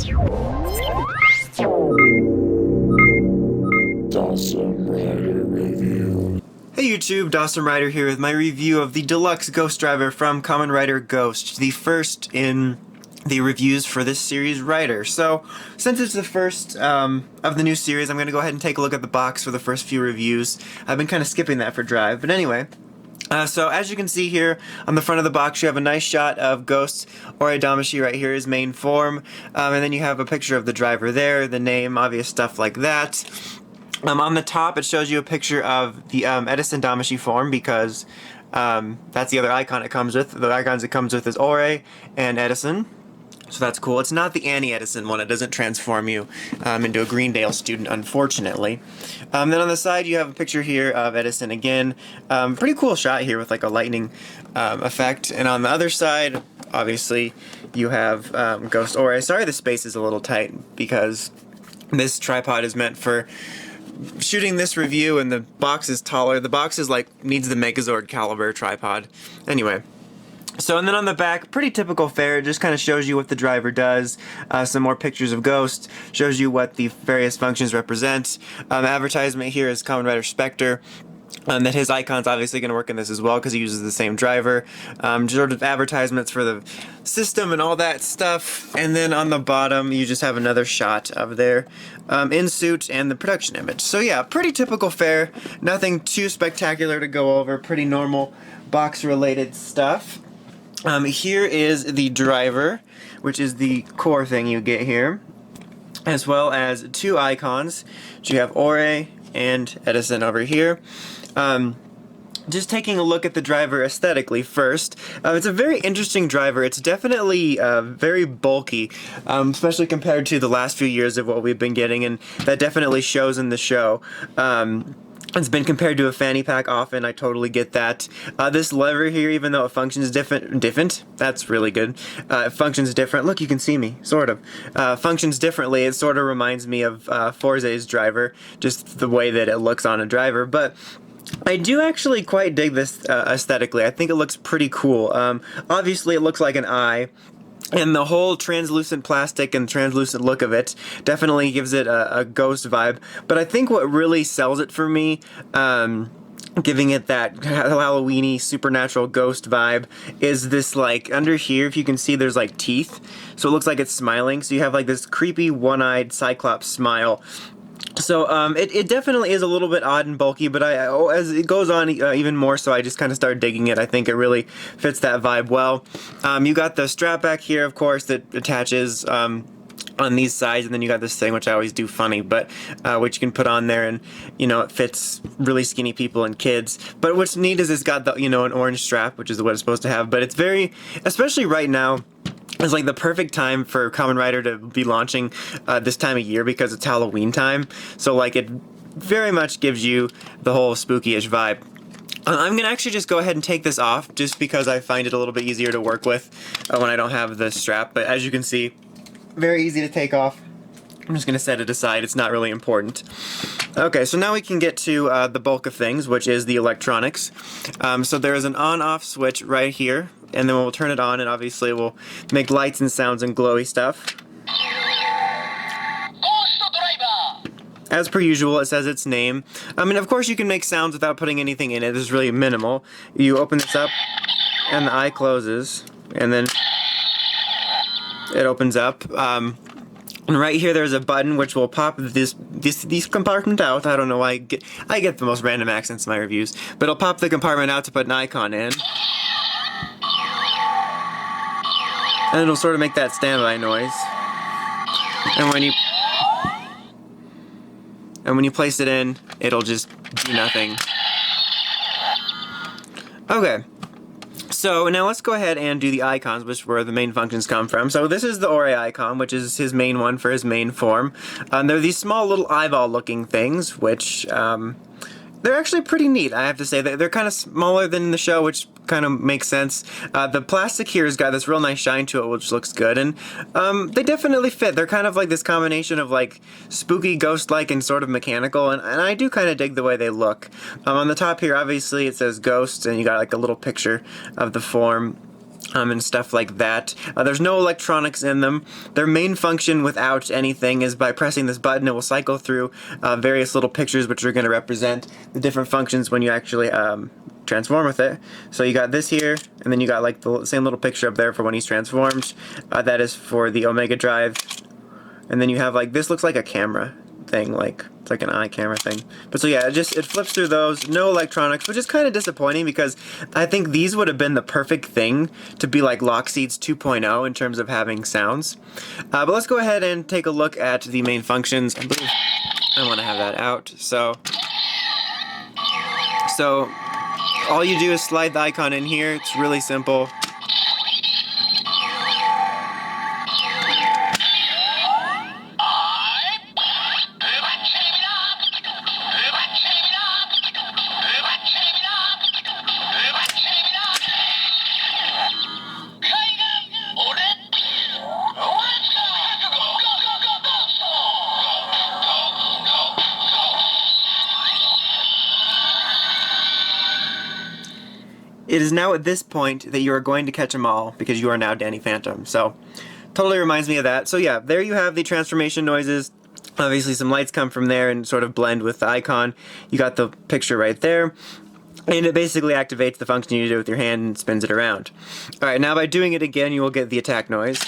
Awesome Rider Review. Hey YouTube, Dawson Rider here with my review of the deluxe Ghost driver from Kamen Rider Ghost, the first in the reviews for this series Rider. So, since it's the first of the new series, I'm going to go ahead and take a look at the box for the first few reviews. I've been kind of skipping that for Drive, but anyway. So as you can see here on the front of the box, you have a nice shot of Ghost Damashi right here, his main form, and then you have a picture of the driver there, the name, obvious stuff like that. On the top, it shows you a picture of the Edison Damashi form because that's the other icon it comes with. The icons it comes with is Ore and Edison. So that's cool. It's not the Edison one. It doesn't transform you into a Greendale student, unfortunately. Then on the side, you have a picture here of Edison again. Pretty cool shot here with like a lightning effect. And on the other side, obviously, you have Ghost Ore. Sorry the space is a little tight because this tripod is meant for shooting this review and the box is taller. The box is like needs the Megazord caliber tripod. Anyway. So, and then on the back, pretty typical fare, it just kind of shows you what the driver does, some more pictures of Ghost, shows you what the various functions represent. Advertisement here is Kamen Rider Spectre, that his icon's obviously going to work in this as well because he uses the same driver. Sort of advertisements for the system and all that stuff. And then on the bottom, you just have another shot of their in-suit and the production image. So yeah, pretty typical fare, nothing too spectacular to go over, pretty normal box-related stuff. Here is the driver, which is the core thing you get here, as well as two icons. So you have Ore and Edison over here. Just taking a look at the driver aesthetically first, it's a very interesting driver. It's definitely very bulky, especially compared to the last few years of what we've been getting, and that definitely shows in the show. It's been compared to a fanny pack often, I totally get that. This lever here, even though it functions different, that's really good. It functions different, look you can see me, sort of. Functions differently, it sort of reminds me of Forze's driver, just the way that it looks on a driver, but I do actually quite dig this aesthetically. I think it looks pretty cool. Obviously it looks like an eye, and the whole translucent plastic and translucent look of it definitely gives it a ghost vibe. But I think what really sells it for me, giving it that Halloweeny supernatural ghost vibe, is this like under here, if you can see there's like teeth. So it looks like it's smiling. So you have like this creepy one-eyed Cyclops smile. So it definitely is a little bit odd and bulky, but as it goes on even more so, I just kind of start digging it. I think it really fits that vibe well. You got the strap back here, of course, that attaches on these sides, and then you got this thing, which I always do funny, but which you can put on there, and you know it fits really skinny people and kids. But what's neat is it's got the an orange strap, which is what it's supposed to have. But it's very, especially right now, it's like the perfect time for Kamen Rider to be launching this time of year because it's Halloween time. So like it very much gives you the whole spooky-ish vibe. I'm going to actually just go ahead and take this off just because I find it a little bit easier to work with when I don't have the strap. But as you can see, very easy to take off. I'm just going to set it aside. It's not really important. Okay, so now we can get to the bulk of things, which is the electronics. So there is an on-off switch right here, and then we'll turn it on, and obviously we'll make lights and sounds and glowy stuff. As per usual, it says its name. I mean, of course you can make sounds without putting anything in it. It's really minimal. You open this up, and the eye closes, and then it opens up. And right here there's a button which will pop this compartment out. I don't know why I get the most random accents in my reviews. But it'll pop the compartment out to put an icon in. And it'll sort of make that standby noise. And when you place it in, it'll just do nothing. Okay. So now let's go ahead and do the icons, which is where the main functions come from. So this is the Ore icon, which is his main one for his main form. They're these small little eyeball looking things, which they're actually pretty neat, I have to say. They're kind of smaller than the show, which kind of makes sense. The plastic here has got this real nice shine to it, which looks good, and they definitely fit. They're kind of like this combination of like spooky, ghost-like, and sort of mechanical, and I do kind of dig the way they look. On the top here, obviously, it says Ghost, and you got like a little picture of the form. and stuff like that. There's no electronics in them. Their main function without anything is by pressing this button, it will cycle through various little pictures which are going to represent the different functions when you actually transform with it. So you got this here, and then you got like the same little picture up there for when he's transformed. That is for the Omega Drive. And then you have like, this looks like a camera thing, like it's like an eye camera thing. But so yeah, it flips through those, no electronics, which is kind of disappointing because I think these would have been the perfect thing to be like Lock Seeds 2.0 in terms of having sounds. But let's go ahead and take a look at the main functions. I believe I want to have that out. So all you do is slide the icon in here. It's really simple. It is now at this point that you are going to catch them all because you are now Danny Phantom. So, totally reminds me of that. So yeah, there you have the transformation noises. Obviously some lights come from there and sort of blend with the icon. You got the picture right there. And it basically activates the function you do with your hand and spins it around. Alright, now by doing it again, you will get the attack noise.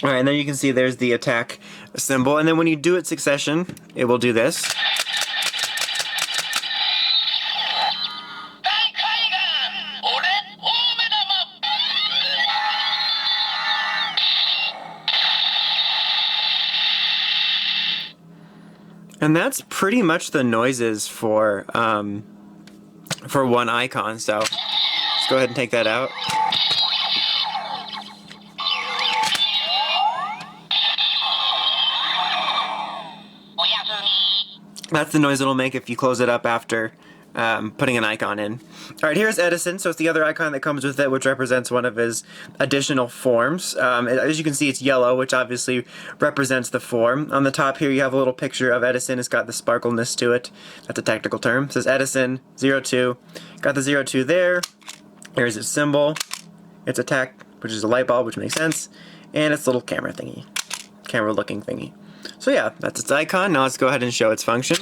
Alright, and then you can see there's the attack symbol, and then when you do it succession, it will do this. And that's pretty much the noises for one icon, so let's go ahead and take that out. That's the noise it'll make if you close it up after putting an icon in. Alright, here's Edison, so it's the other icon that comes with it, which represents one of his additional forms. As you can see, it's yellow, which obviously represents the form. On the top here, you have a little picture of Edison. It's got the sparkleness to it. That's a technical term. It says Edison 02. Got the 02 there. Here's its symbol. Its attack, which is a light bulb, which makes sense. And its little camera thingy. Camera-looking thingy. So yeah, that's its icon. Now let's go ahead and show its function.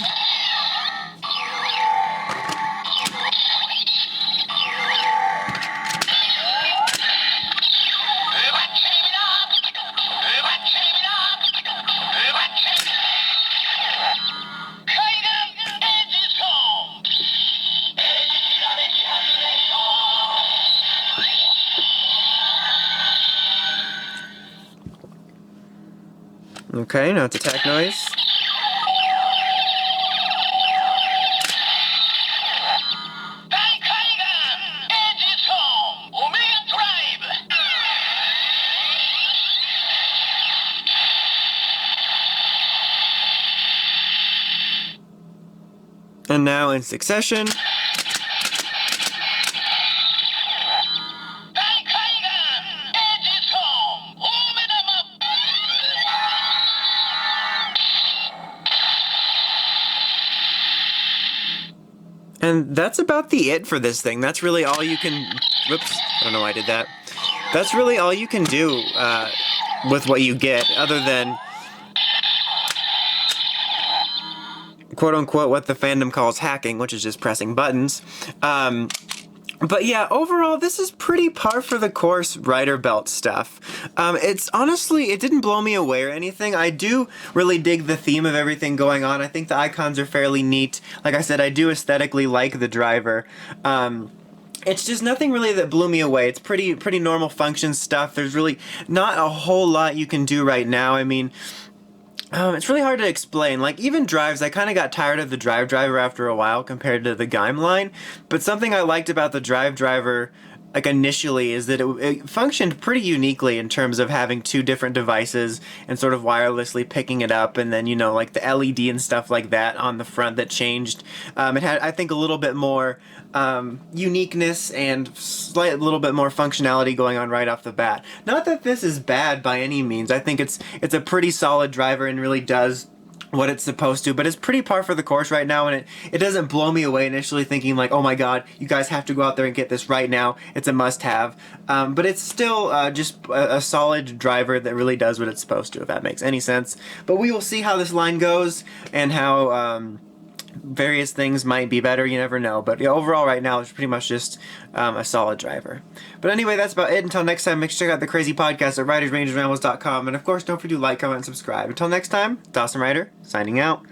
Okay, now it's attack noise. And now in succession. And that's about the it for this thing. That's really all you can... Whoops, I don't know why I did that. That's really all you can do with what you get, other than quote-unquote what the fandom calls hacking, which is just pressing buttons. But yeah, overall, this is pretty par for the course rider belt stuff. It's honestly, it didn't blow me away or anything. I do really dig the theme of everything going on. I think the icons are fairly neat. Like I said, I do aesthetically like the driver. It's just nothing really that blew me away. It's pretty normal function stuff. There's really not a whole lot you can do right now. I mean, it's really hard to explain. Like, even drives, I kind of got tired of the drive driver after a while compared to the Gime line. But something I liked about the drive driver like initially is that it functioned pretty uniquely in terms of having two different devices and sort of wirelessly picking it up, and then like the LED and stuff like that on the front that changed. It had, I think, a little bit more uniqueness and a little bit more functionality going on right off the bat. Not that this is bad by any means. I think it's a pretty solid driver and really does what it's supposed to, but it's pretty par for the course right now, and it doesn't blow me away initially thinking like, oh my god, you guys have to go out there and get this right now, it's a must-have. But it's still just a solid driver that really does what it's supposed to, if that makes any sense. But we will see how this line goes and how various things might be better, you never know. But yeah, overall right now it's pretty much just a solid driver. But anyway, that's about it. Until next time, make sure to check out the crazy podcast at writersrangersrambles.com, and of course don't forget to like, comment, and subscribe. Until next time, Dawson Ryder signing out.